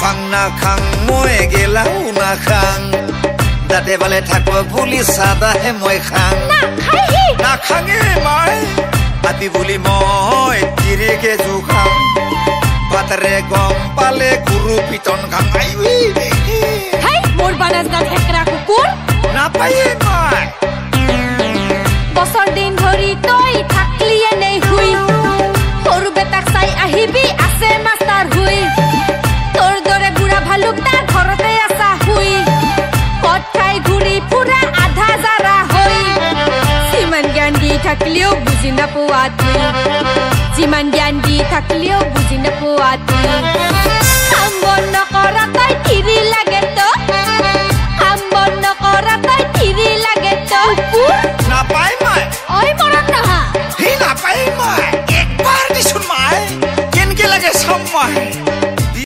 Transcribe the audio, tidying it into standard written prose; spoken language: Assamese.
ফাং না খাং মই গেলাও না খাং দাঁতে বালে থাকব বুলি সাদাহে মই খাং না খাঙে মই আতি বুলি মই তিৰিকে জোখাং বাতৰে গম পালে গুৰু পিটন খাং হেই মোৰ বানাজ না ঠেকৰা কুকুৰ নাপায়ে মই বছৰ দিন ধৰি তই থাকলিয়ে নেই হুই সৰু বেটাক চাই আহিবি আছে মাষ্টাৰ হুই তোৰ দৰে বুঢ়া ভালুক তাৰ ঘৰতে আছা হুই পথ খাই ঘূৰি ফুৰা আধা জাৰা হৈ যিমান জ্ঞান দি থাকিলেও বুজি নাপোৱা তুই যিমান জ্ঞান দি থাকিলেও বুজি নাপোৱা তুই